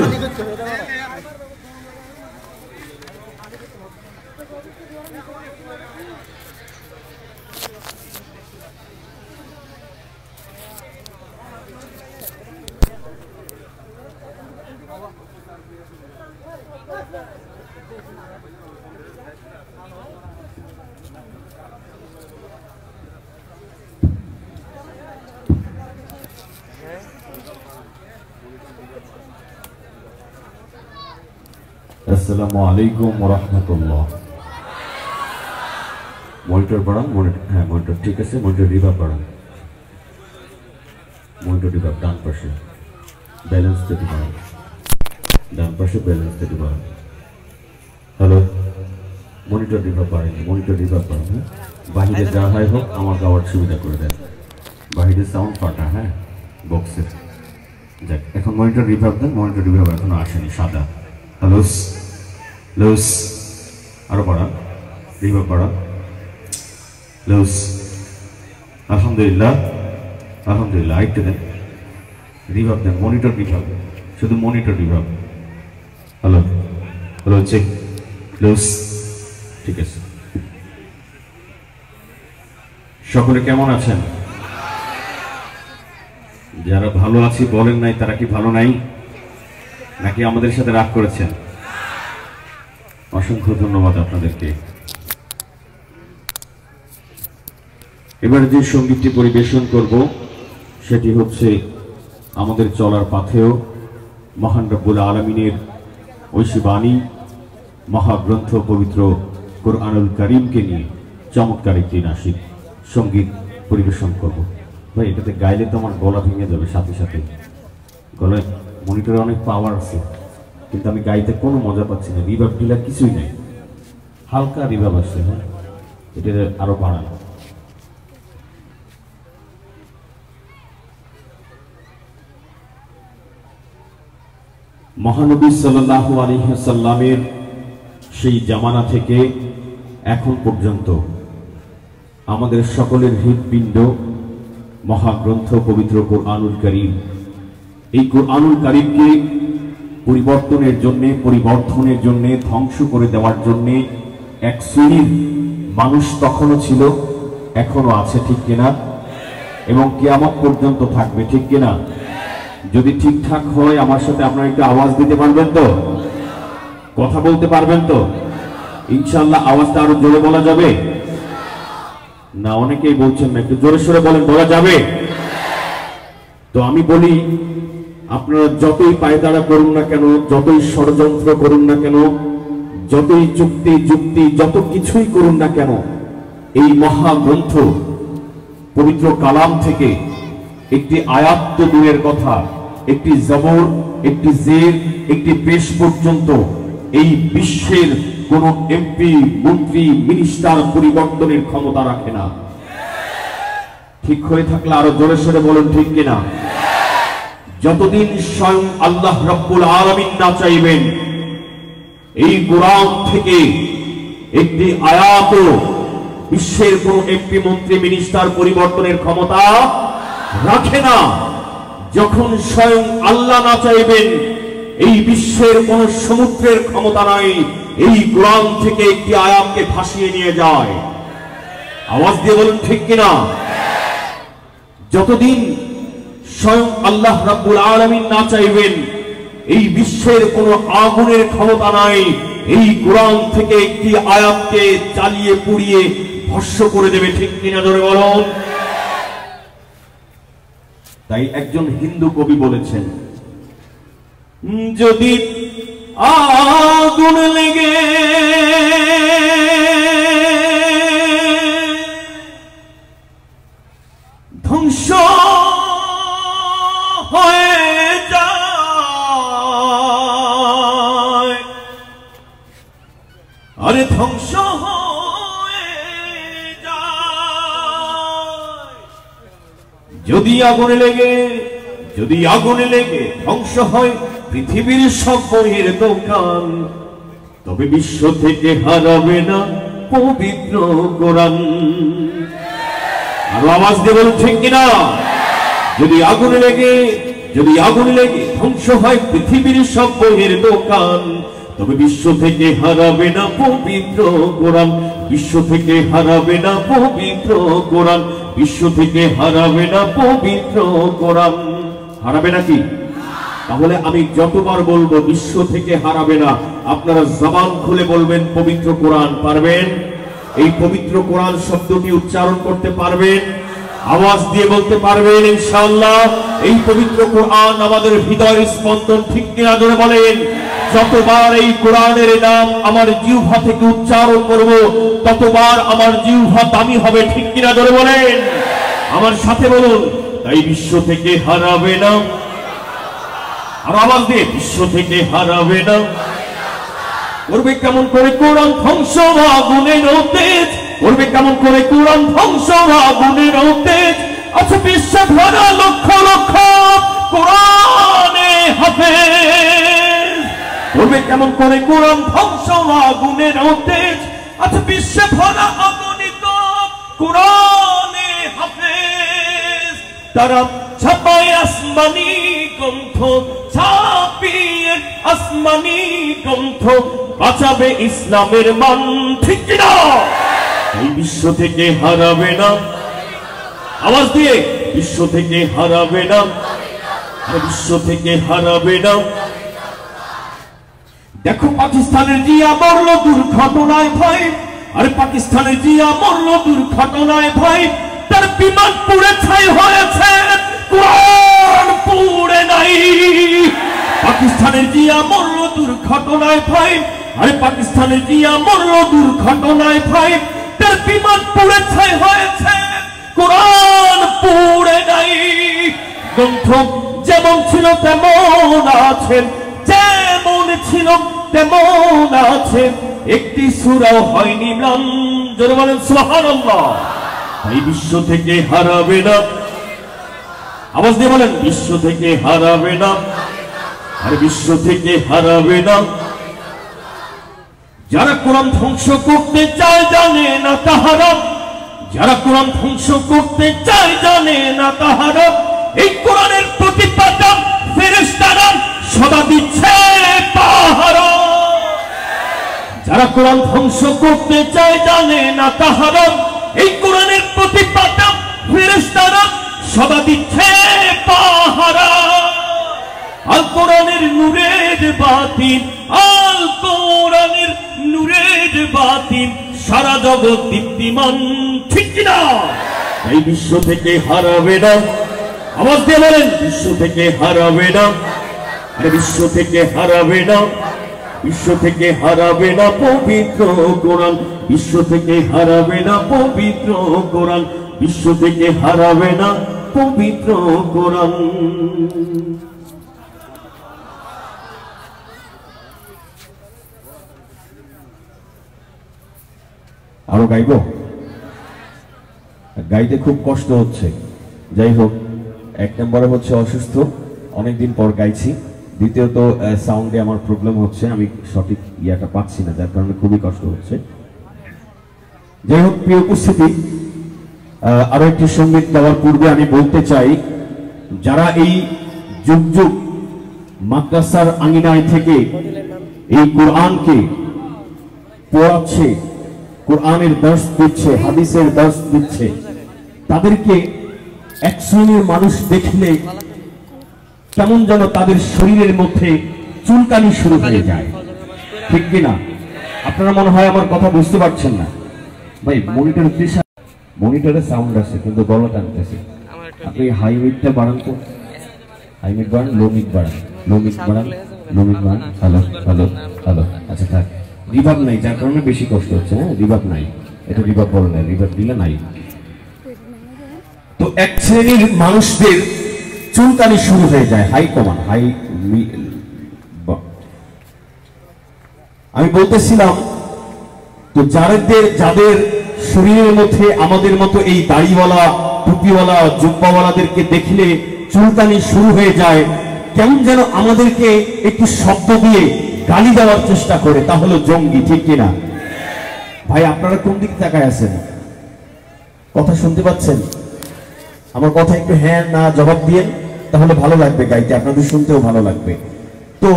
আসসালামু আলাইকুম ওয়া রাহমাতুল্লাহ। মনিটর বাড়ান, হ্যাঁ মনিটর ঠিক আছে, মনিটর রিভার্ব বাড়ান, মনিটর রিভার্ব ডান পাশে, ব্যালেন্স থেকে বাড়ান, ডান পাশে ব্যালেন্স থেকে বাড়ান। হ্যালো, মনিটর রিভার্ব বাড়ান, মনিটর রিভার্ব বাড়ান। হ্যাঁ, বাহিরে যা হয় হোক আমার গাওয়ার সুবিধা করে দেন, বাহিরে সাউন্ড ফাটা, হ্যাঁ বক্সের। যাক, এখন মনিটর রিভার্ব দেন, মনিটর রিভার্ব এখনো আসেনি, সাদা। হ্যালো, লুস, আরো বাড়ান, রিভার্ব বাড়ান, লুস। আলহামদুলিল্লাহ, আলহামদুলিল্লাহ, আরেকটু দেন, রিভার্ব দেন, মনিটর রিভার্ব, শুধু monitor reverb. Hello, hello, check, লুস, ঠিক আছে। সকলে কেমন আছেন? যারা ভালো আছি বলেন নাই, তারা কি ভালো নাই, নাকি আমাদের সাথে রাগ করেছেন? অসংখ্য ধন্যবাদ আপনাদেরকে। এবারে যে সঙ্গীতটি পরিবেশন করব সেটি হচ্ছে আমাদের চলার পথেও মহান রব্বুল আলামিনের ঐশী বাণী, মহাগ্রন্থ পবিত্র কোরআনুল কারীমকে নিয়ে চমৎকার একটি নাশিদ সঙ্গীত পরিবেশন করব। ভাই, এটাতে গাইলে তো আমার গলা ভেঙে যাবে সাথে সাথে। গলায় মনিটরে অনেক পাওয়ার আছে, কিন্তু আমি গাইতে কোনো মজা পাচ্ছি না, রিভার্ব দিলে কিছুই নেই, হালকা রিভার্ব আসছে। হ্যাঁ, এটা আরো বাড়ানো। মহানবী সাল্লাল্লাহু আলাইহি ওয়াসাল্লামের সেই জামানা থেকে এখন পর্যন্ত আমাদের সকলের হৃদপিণ্ড মহাগ্রন্থ পবিত্র কোরআনুল কারীম। এই কোরআনুল কারীমকে পরিবর্তনের জন্য, পরিবর্ধনের জন্য, ধ্বংস করে দেওয়ার জন্য এক শ্রেণীর মানুষ তখনও ছিল, এখনো আছে, ঠিক কিনা? এবং কিয়ামত পর্যন্ত থাকবে, ঠিক কিনা? যদি ঠিকঠাক হয় আমার সাথে আপনারা একটু আওয়াজ দিতে পারবেন তো? কথা বলতে পারবেন তো? ইনশাআল্লাহ আওয়াজটা আরো জোরে বলা যাবে না? অনেকেই বলছেন না, একটু জোরে সোরে বলেন, বলা যাবে? তো আমি বলি, আপনারা যতই পায়তারা করুন না কেন, যতই ষড়যন্ত্র করুন না কেন, যতই যুক্তি যত কিছুই করুন না কেন, এই মহাগ্রন্থ পবিত্র কালাম থেকে একটি আয়াত তো দূরের কথা, একটি জবর, একটি জের, একটি পেশ পর্যন্ত এই বিশ্বের কোন এমপি, মন্ত্রী, মিনিস্টার পরিবর্তনের ক্ষমতা রাখে না। ঠিক হয়ে থাকলে আরো জোরে সোরে বলেন, ঠিক কিনা? যতদিন স্বয়ং আল্লাহ রাব্বুল আলামিন না চাইবেন, এই কোরআন থেকে একটি আয়াত বিশ্বের কোন এমপি, মন্ত্রী, মিনিস্টার পরিবর্তনের ক্ষমতা রাখে না। যখন স্বয়ং আল্লাহ না চাইবেন, এই বিশ্বের কোন সমুদ্রের ক্ষমতা নাই এই কোরআন থেকে একটি আয়াতকে ভাসিয়ে নিয়ে যায়। আওয়াজ দিয়ে বলুন, ঠিক কিনা? যতদিন স্বয়ং আল্লাহ রাব্বুল আলামিন না চাইবেন, এই বিশ্বের কোন আগুনের ক্ষমতা নাই এই কোরআন থেকে একটি আয়াতকে জ্বালিয়ে পুড়িয়ে ভস্ম করে দেবে, ঠিক কিনা? জোরে বলুন। তাই একজন হিন্দু কবি বলেছেন, যদি আগুন লেগে ধ্বংস হয়ে যায়, আরে ধ্বংস হয়ে যায়, যদি আগুনে লেগে ধ্বংস হয় পৃথিবীর সব বইয়ের দোকান, তবে বিশ্ব থেকে হারাবে না পবিত্র কোরআন। আরো আওয়াজ দিয়ে বলুন, ঠিক কিনা? যদি আগুনে লেগে ধ্বংস হয় পৃথিবীর সব বইয়ের দোকান, তবে বিশ্ব থেকে হারাবে না পবিত্র কোরআন, বিশ্ব থেকে হারাবে না পবিত্র কোরআন, বিশ্ব থেকে হারাবে না পবিত্র কোরআন। হারাবে নাকি? তাহলে আমি যতবার বলবো বিশ্ব থেকে হারাবে না, আপনারা জবান খুলে বলবেন পবিত্র কোরআন। পারবেন? এই পবিত্র কোরআন শব্দটি উচ্চারণ করতে পারবেন? আওয়াজ দিয়ে বলতে পারবেন ইনশাআল্লাহ? এই পবিত্র কোরআন আমাদের হৃদয়ের স্পন্দন, ঠিক কিনা? জোরে বলেন। যতবার এই কোরআনের নাম আমার জিহ্বা থেকে উচ্চারণ করব, ততবার আমার জিহ্বা দামি হবে, ঠিক কিনা? জোরে বলেন, আমার সাথে বলুন। তাই বিশ্ব থেকে হারাবে না, আর আওয়াজ দিয়ে, বিশ্ব থেকে হারাবে না। করবে কেমন করে কোরআন ধ্বংস আগুনের তেজ, করবে কেমন করে কোরআন ধ্বংস আগুনের তেজ, আচ্ছা বিশ্বে ভরা লক্ষ লক্ষ কোরআনে হাফেজ। করবে কেমন করে কোরআন ধ্বংস আগুনের তেজ, আচ্ছা বিশ্বে ভরা অগণিত কোরআনে হাফেজ। তারা ছাপায় আসমানি গ্রন্থ, ছাপিয়ে আসমানি গ্রন্থ, বাঁচাবে ইসলামের মান, ঠিক কিনা? এই বিশ্ব থেকে হারাবে না, আওয়াজ দিয়ে, বিশ্ব থেকে হারাবে না, বিশ্ব থেকে হারাবে না। দেখো পাকিস্তানের জিয়া মরল দুর্ঘটনায় ভাই, আরে পাকিস্তানের জিয়া মরল দুর্ঘটনায় ভাই, তার বিমান পুড়ে ছাই হয়েছে, কোরআন পুড়ে নাই। পাকিস্তানের জিয়া মরল দুর্ঘটনায় ভাই, আরে পাকিস্তানের জিয়া মরল দুর্ঘটনায় ভাই, তার বিমান পুড়ে ছাই হয়েছে, কোরআন পুড়ে নাই। গ্রন্থ যেমন ছিল তেমন আছে, যেমন ছিল তেমন আছে, একটি সূরাও হয়নি ম্লান। জোরে বলেন সুবহানাল্লাহ। এই বিশ্ব থেকে হারাবে না, আওয়াজ দিয়ে বলেন, বিশ্ব থেকে হারাবে না, আর বিশ্ব থেকে হারাবে না। যারা কোরআন ধ্বংস করতে চায় জানে না তাহারা, যারা কোরআন ধ্বংস করতে চায় জানে না তাহারা, এই কোরআনের প্রতিপাদক ফেরেশতারা সদা দিচ্ছে পাহারা। যারা কোরআন ধ্বংস করতে চায় জানে না তাহারা, এই কোরআনের প্রতিপাদ্য ফেরেশতারা সদা দিচ্ছে পাহারা। আল কোরআনের নূরের বাতিল, আল কোরআনের নূরের বাতিল, সারা জগৎ দীপ্তিমান, ঠিক কিনা? এই বিশ্ব থেকে হারাবে না, আওয়াজ দিয়ে বলেন, বিশ্ব থেকে হারাবে না, আরে বিশ্ব থেকে হারাবে না, বিশ্ব থেকে হারাবে না পবিত্র কোরআন, বিশ্ব থেকে হারাবে না পবিত্র কোরআন, বিশ্ব থেকে হারাবে না পবিত্র কোরআন। আরো গাইব? গাইতে খুব কষ্ট হচ্ছে। যাই হোক, এক নম্বরে হচ্ছে অসুস্থ, অনেকদিন পর গাইছি। দ্বিতীয়ত সাউন্ডে আমার প্রবলেম হচ্ছে, আমি সঠিক ইয়াটা পাচ্ছি না, যার কারণে খুবই কষ্ট হচ্ছে। যাই হোক, প্রিয় উপস্থিতি, আরো একটি সঙ্গীত দেওয়ার পূর্বে আমি বলতে চাই, যারা এই যুগ যুগ মাদ্রাসার আঙিনায় থেকে এই কোরআনকে পড়াচ্ছে, কোরআনের দর্শ দিচ্ছে, হাদিসের দর্শ দিচ্ছে, তাদেরকে এক শ্রেণীর মানুষ দেখলে কেমন যেন তাদের শরীরের মধ্যে চুলকানি শুরু হয়ে যায়, ঠিক কিনা? আপনারা মনে হয় আমার কথা বুঝতে পারছেন না। ভাই, মনিটরে সাউন্ড আছে কিন্তু গলা টানতেছে। আপনি হাই মিটটা বাড়ান তো, হাই মিট বাড়ান, লো মিট বাড়ান, লো মিট বাড়ান, লো মিট বাড়ান। হ্যালো হ্যালো হ্যালো, আচ্ছা থাক। রিভার্ব নাই, যার কারণে বেশি কষ্ট হচ্ছে। হ্যাঁ, রিভার্ব নাই, এটা রিভার্ব বলে না, রিভার্ব দিলে নাই। তো এক শ্রেণীর মানুষদের চুলকানি শুরু হয়ে যায়, হাই কমান, হাই। আমি বলতেছিলাম, তো যাদের শরীরের মধ্যে আমাদের মতো এই দাড়িওয়ালা, টুপিওয়ালা, জুব্বাওয়ালাদেরকে দেখলে চুলকানি শুরু হয়ে যায়, কেমন যেন আমাদেরকে একটু শব্দ দিয়ে গালি দেওয়ার চেষ্টা করে, তা হলো জঙ্গি, ঠিক কিনা? ভাই, আপনারা কোন দিকে তাকায় আছেন? কথা শুনতে পাচ্ছেন? আমার কথা একটু হ্যাঁ না জবাব দিয়েন, তাহলে ভালো লাগবে গাইতে, আপনাদের শুনতেও ভালো লাগবে। তো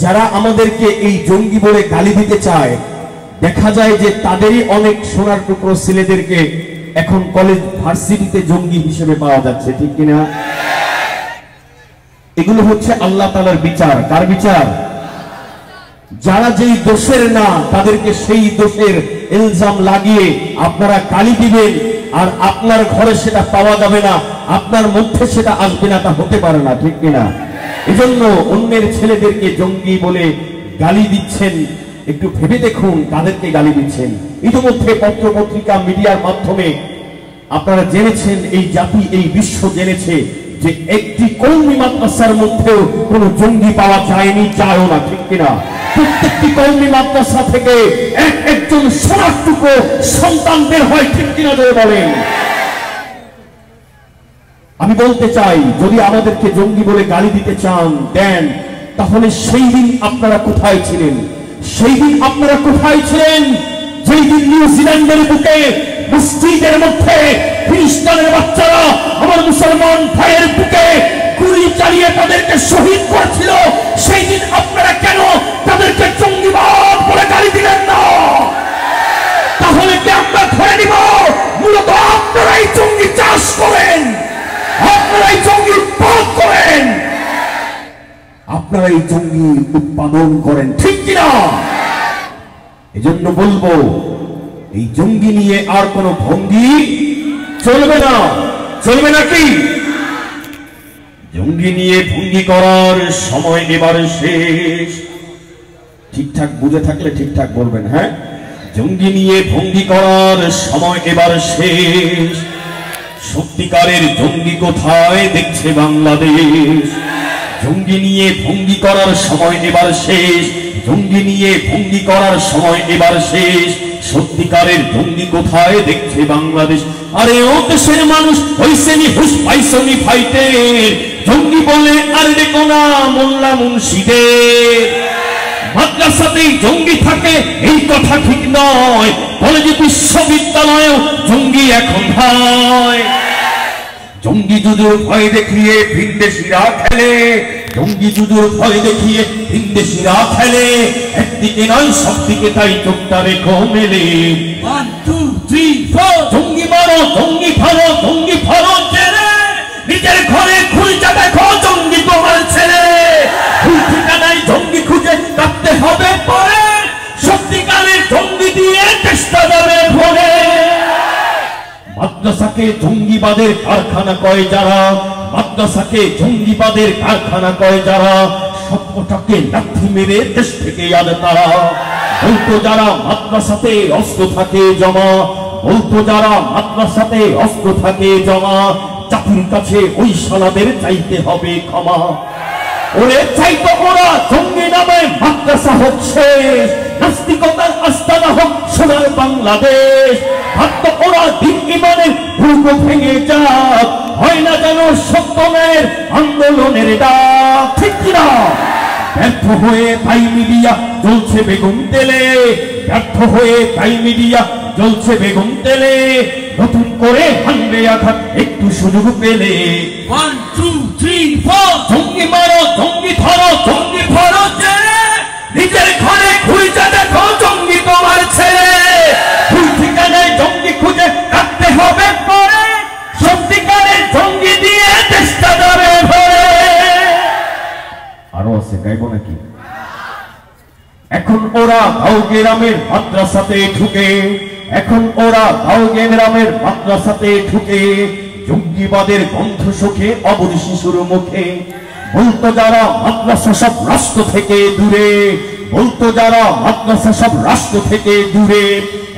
যারা আমাদেরকে এই জঙ্গি বলে গালি দিতে চায়, দেখা যায় যে তাদেরই অনেক সোনার টুকরো ছেলেদেরকে এখন কলেজ ভার্সিটিতে জঙ্গি হিসেবে পাওয়া যাচ্ছে, ঠিক কিনা? এগুলো হচ্ছে আল্লাহ তাআলার বিচার। কার বিচার? যারা যেই দোষের না, তাদেরকে সেই দোষের ইলজাম লাগিয়ে আপনারা গালি দিবেন, আর আপনার ঘরে সেটা পাওয়া যাবে না, আপনার মধ্যে সেটা আসবে না, তা হতে পারে না, ঠিক কিনা? এজন্য অন্যের ছেলেদেরকে জঙ্গি বলে গালি দিচ্ছেন, একটু ভেবে দেখুন তাদেরকে গালি দিচ্ছেন। ইতিমধ্যে পত্র পত্রিকা মিডিয়ার মাধ্যমে আপনারা জেনেছেন, এই জাতি, এই বিশ্ব জেনেছে যে একটি কওমি মাদ্রাসার মধ্যেও কোনো জঙ্গি পাওয়া যায়নি, যায়ও না, ঠিক কিনা? প্রত্যেকটি কওমি মাদ্রাসা থেকে একজন সোনার টুকরো সন্তান বের হয়, ঠিক কিনা জোরে বলেন। আমি বলতে চাই, যদি আমাদেরকে জঙ্গি বলে গালি দিতে চান দেন, তাহলে সেই দিন আপনারা কোথায় ছিলেন? সেই দিন আপনারা কোথায় ছিলেন যেই দিন নিউজিল্যান্ডের বুকে মসজিদের মধ্যে খ্রিস্টানের বাচ্চারা আমার মুসলমান ভাইয়ের বুকে গুলি চালিয়ে তাদেরকে শহীদ করেছিল? সেই দিন আপনারা কেন তাদেরকে জঙ্গিবাদ বলে গালি দিলেন না? তাহলে কি আমরা ধরে নিব মূলত আপনারাই জঙ্গি চাষ করেন, আপনারাই জঙ্গি উৎপাদন করেন, আপনারাই জঙ্গি উৎপাদন করেন, ঠিক কিনা? এজন্য বলবো, এই জঙ্গি নিয়ে আর কোন ভঙ্গি চলবে না। চলবে নাকি? জঙ্গি নিয়ে ভঙ্গি করার সময় এবারে শেষ। ঠিকঠাক বুঝে থাকলে ঠিকঠাক বলবেন। হ্যাঁ, জঙ্গি নিয়ে ভঙ্গি করার সময় এবার শেষ। সত্যিকারের জঙ্গি কোথায় দেখছে বাংলাদেশ? জঙ্গি নিয়ে ভঙ্গি করার সময় এবার শেষ। জঙ্গি নিয়ে ভঙ্গি করার সময় এবার শেষ। সত্যিকারের জঙ্গি কোথায় দেখছে বাংলাদেশ? আরে ও দেশের মানুষ হইছেনি হুশ পাইছনি ফাইতে, জঙ্গি বলে আর দেখো না মোল্লা মুন্সিদের। মাদ্রাসাতেই জঙ্গি থাকে এই কথা ঠিক নয়, কলেজ বিশ্ববিদ্যালয়েও জঙ্গি এখন হয়। জঙ্গি যদিও ভয় দেখিয়ে ভিনদেশিরা খেলে, জঙ্গি জুজুর ভয় দেখিয়ে হিন্দেশিরা খেলে, একদিকে নয় সবদিকে তাই চোখটা রেখো মেলে। 1 2 3 4 জঙ্গি মারো জঙ্গি ফারো জঙ্গি ফারো জেলে, নিজের ঘরে খুঁজে দেখো জঙ্গি তোমার ছেলে। ভুল ঠিকানায় জঙ্গি খুঁজে কাটতে হবে পরে, সত্যিকারের জঙ্গি দিয়ে চেষ্টা যাবে ভরে। মাদ্রাসাকে জঙ্গিবাদের কারখানা কয় যারা, মাদ্রাসাকে জঙ্গিবাদের কারখানা কয় যারা, সত্যটাকে লাথি মেরে দেশ থেকে আনে তারা। বলতো যারা মাদ্রাসাতে অস্ত্র থাকে জমা, বলতো যারা মাদ্রাসাতে অস্ত্র থাকে জমা, জাতির কাছে ওই শালাদের চাইতে হবে ক্ষমা। ওরে চাইতো ওরা জঙ্গি নামে মাদ্রাসা হচ্ছে, নাস্তিকতার আস্তানা হোক সোনার বাংলাদেশ। ভাবতো ওরা দিন ইমানের দুর্গ ভেঙে যাক, হয় না যেন সত্যমের আন্দোলনের ডাক, ঠিক কিনা? ব্যর্থ হয়ে তাই মিডিয়া জ্বলছে বেগুন তেলে, ব্যর্থ হয়ে তাই মিডিয়া জ্বলছে বেগুন তেলে। নতুন করে হানবে আঘাত একটু সুযোগ পেলে। 1 2 3 4 জঙ্গি মারো জঙ্গি ধরো জঙ্গি ধরো জেলে, নিজের ঘরে খুঁজে দেখো জঙ্গি তোমার ছেলে। ভুল ঠিকানায় জঙ্গি খুঁজে কাটতে হবে পরে, সত্যিকারের জঙ্গি দিয়ে চেষ্টা যাবে ভরে। আরো আছে গাইবো নাকি? এখন ওরা গাঁও গ্রামের মাদ্রাসাতে ঢুকে, এখন ওরা গাঁও গ্রামের মাদ্রাসাতে ঢুকে, জঙ্গিবাদের গন্ধ সুখে অবধ শিশুর মুখে। বলতো যারা মাদ্রাসা সব রাষ্ট্র থেকে দূরে, বলতো যারা মাদ্রাসা সব রাষ্ট্র থেকে দূরে,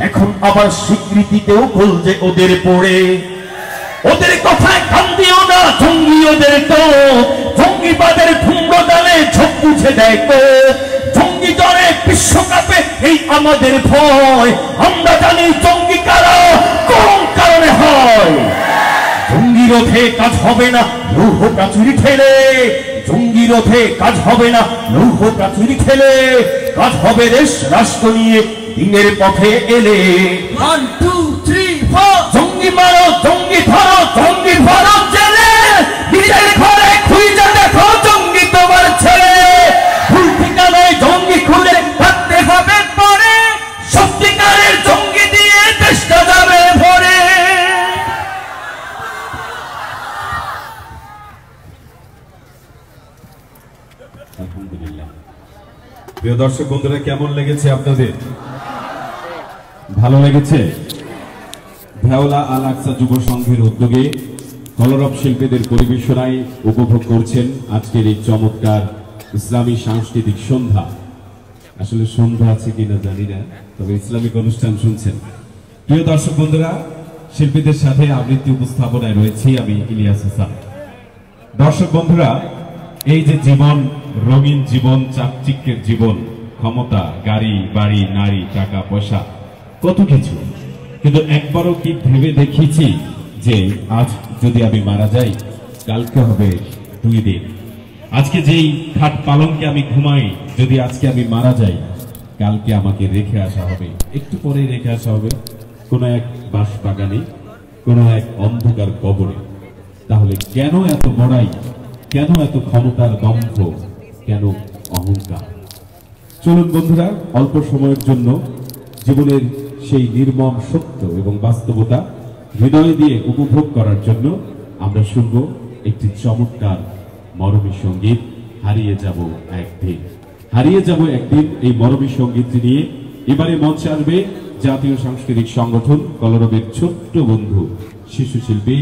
এখন আবার স্বীকৃতিতেও বলছে ওদের পড়ে। ওদের কথায় কান দিও না জঙ্গি ওদের তো, জঙ্গিবাদের ধূম্রজালে ঝোঁক বুঝে দেয় তো। জঙ্গি জ্বরে বিশ্বকাপে এই আমাদের ভয়, আমরা জানি জঙ্গি কারা কোন কারণে হয়। জঙ্গি রোধে কাজ হবে না লৌহ প্রাচীর ঠেলে, জঙ্গি রোধে কাজ হবে না লৌহ প্রাচীর ঠেলে। কাজ হবে দেশ রাষ্ট্র নিয়ে দিনের পথে এলে। 1 2 3 4 জঙ্গি মারো জঙ্গি ধরো জঙ্গি ধরো জেলে, নিজের ঘরে খুঁজে দেখো জঙ্গি তোমার ছেলে। ভুল ঠিকানায় জঙ্গি খুঁজে কাটতে হবে পরে, সত্যিকারের জঙ্গি দিয়ে চেষ্টা যাবে ভরে। আলহামদুলিল্লাহ। প্রিয় দর্শক বন্ধুরা, কেমন লেগেছে আপনাদের? ভালো লেগেছে? ভেওলা আল আকসা যুব সংঘের উদ্যোগে কলরব শিল্পীদের পরিবেশনায় উপভোগ করছেন আজকের এই চমৎকার ইসলামী সাংস্কৃতিক সন্ধ্যা। আসলে সন্ধ্যা আছে কিনা জানি না, তবে ইসলামিক অনুষ্ঠান শুনছেন। প্রিয় দর্শক বন্ধুরা, শিল্পীদের সাথে আবৃত্তি উপস্থাপনায় রয়েছি আমি ইলিয়াস হাসান। দর্শক বন্ধুরা, এই যে জীবন, রঙিন জীবন, চাকচিক্যের জীবন, ক্ষমতা, গাড়ি বাড়ি, নারী, টাকা পয়সা, কত কিছু, কিন্তু একবারও কি ভেবে দেখিয়েছি যে আজ যদি আমি মারা যাই, কালকে হবে 2 দিন। আজকে যেই খাট পালঙ্কে আমি ঘুমাই, যদি আজকে আমি মারা যাই, কালকে আমাকে রেখে আসা হবে, একটু পরে রেখে আসা হবে কোন এক বাঁশ বাগানে, কোন এক অন্ধকার কবরে। তাহলে কেন এত বড়াই, কেন এত ক্ষমতার দম্ভ, কেন অহংকার? চলুন বন্ধুরা, অল্প সময়ের জন্য জীবনের সেই নির্মম সত্য এবং বাস্তবতা হৃদয় দিয়ে উপভোগ করার জন্য আমরা শুনব একটি চমৎকার মরমী সঙ্গীত, হারিয়ে যাব একদিন। হারিয়ে যাব একদিন এই মরমী সঙ্গীতটি নিয়ে এবারে মঞ্চে আসবে জাতীয় সাংস্কৃতিক সংগঠন কলরবের ছোট্ট বন্ধু শিশু শিল্পী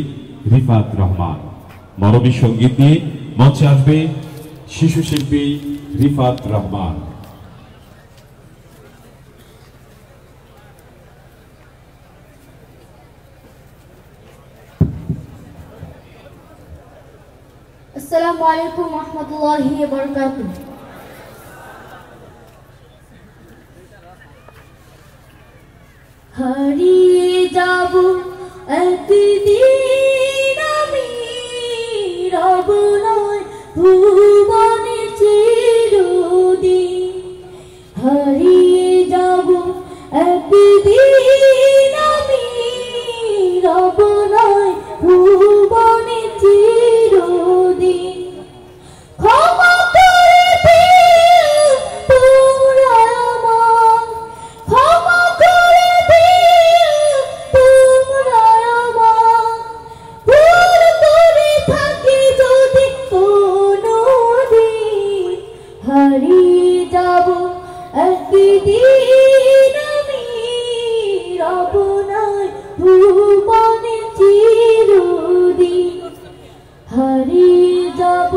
রিফাত রহমান। মরমী সঙ্গীত নিয়ে মঞ্চে আসবে শিশু শিল্পী রিফাত রহমান। আসসালামু আলাইকুম ওয়া রাহমাতুল্লাহি ওয়া বারাকাতুহু। হারিয়ে যাব একদিন আমি, রব নয় ভুবনে চিরদিন। হারিয়ে যাব একদিন আমি, রব নয় ভুবনে চিরদিন। ক্ষমা ভুবনে চিরদিন হারিয়ে যাব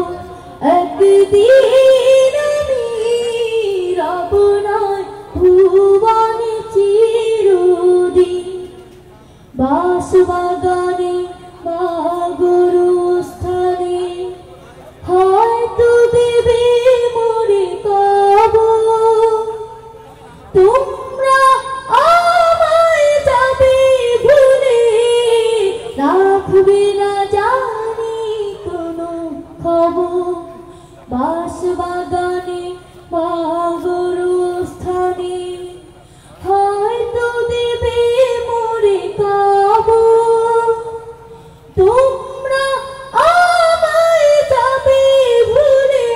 একদিন আমি রব নয় ভুবনে চিরদিন বাঁশবাগানে বা গরুস্থানে হয়তো দেবে মরে কবর তোমরা আমায় যাবে ভুলে রাখবে না জানি কোনো খবর বাঁশবাগানে বা গরুস্থানে হয়তো দেবে মরে কবর তোমরা আমায় যাবে ভুলে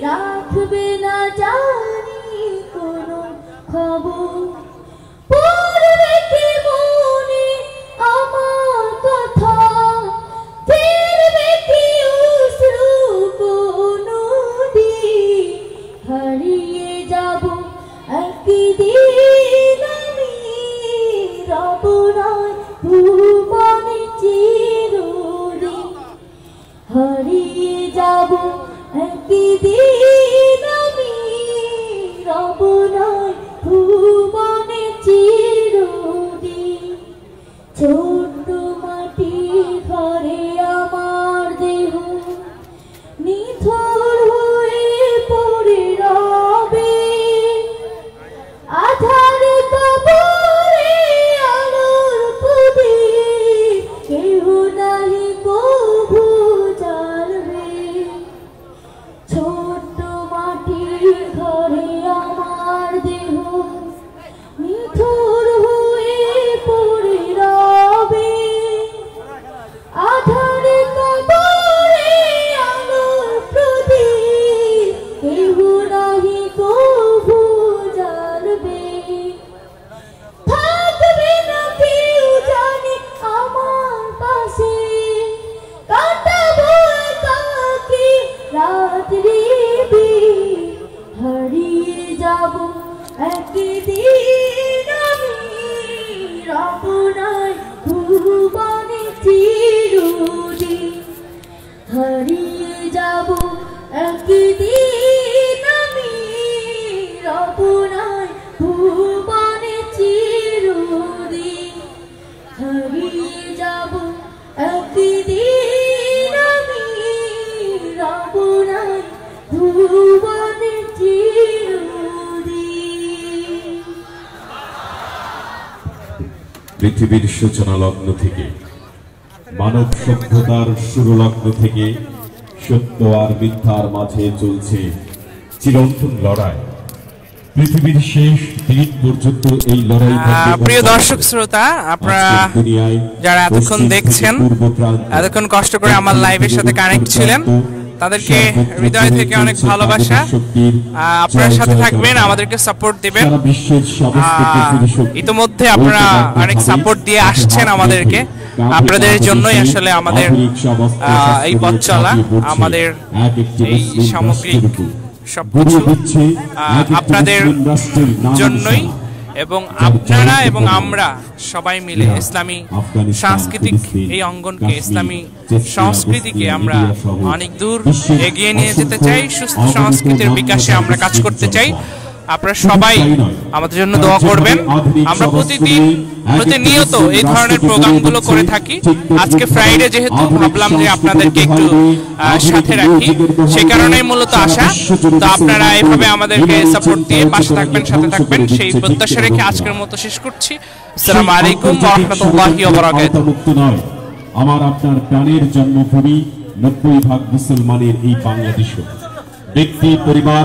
রাখবে না জানি কোনো খবর পড়বে কি মনে আমার কথা ফিরবে কি অশ্রু কোনো দিন হারিয়ে যাব একদিন আমি রব নয় ভুবনে চিরদিন হারিয়ে যাব একদিন আমি রব নয় ভুবনে চিরদিন ছোট্ট মাটি ঘরে আমার দেহ নিথর হয়ে পড়ে রবে আধার কবরে আলোর প্রদীপ কেহ নাহি কভু জ্বালবে ছোট্ট মাটির ঘরে আমার দেহ নিথর হয়ে পড়ে রবে আধার কবরে আলোর প্রদীপ কেহ নাহি কভু জ্বালবে থাকবে না কেউ জানে আমার পাশে কাটাবো একাকী রাত্রি হারিয়ে যাব একদিন আমি রব নয় ভুবনে চিরদিন হারিয়ে যাব একদিন আমি রব নয় ভুবনে চিরদিন হারিয়ে যাব একদিন আমি রব নয় ভুবনে চিরদিন পৃথিবীর সূচনা লগ্ন থেকে মানব সভ্যতার শুরু লগ্ন থেকে সত্য আর মিথ্যার মাঝে চলছে চিরন্তন লড়াই পৃথিবীর শেষ দিন পর্যন্ত এই লড়াই প্রিয় দর্শক শ্রোতা আপনারা যারা এতক্ষণ দেখছেন এতক্ষণ কষ্ট করে আমার লাইভের সাথে কানেক্ট ছিলেন তাদেরকে হৃদয় থেকে অনেক ভালোবাসা আপনারা সাথে থাকবেন আমাদেরকে সাপোর্ট দিবেন ইতিমধ্যে আপনারা অনেক সাপোর্ট দিয়ে আসছেন আমাদেরকে আপনাদের জন্যই আসলে আমাদের এই পথ চলা আমাদের এই সামগ্রিক সবকিছু আপনাদের জন্যই এবং আপনারা এবং আমরা সবাই মিলে ইসলামী সাংস্কৃতিক এই অঙ্গনকে ইসলামী সংস্কৃতিকে আমরা অনেক দূর এগিয়ে নিয়ে যেতে চাই সুস্থ সংস্কৃতির বিকাশে আমরা কাজ করতে চাই আপনারা সবাই আমাদের জন্য দোয়া করবেন আমরা প্রতিনিয়ত এই ধরনের প্রোগ্রামগুলো করে থাকি আজকে ফ্রাইডে যেহেতু ভাবলাম যে আপনাদেরকে একটু সাথে রাখি সেই কারণেই মূলত আসা তো আপনারা এইভাবে আমাদেরকে সাপোর্ট দিয়ে পাশে থাকবেন সাথে থাকবেন সেই প্রত্যাশা রেখে আজকের মতো শেষ করছি আসসালামু আলাইকুম ওয়া রাহমাতুল্লাহি ওয়া বারাকাতুহু আমার আপনার প্রাণের জন্মভূমি 90% মুসলমানের এই বাংলাদেশ ব্যক্তি পরিবার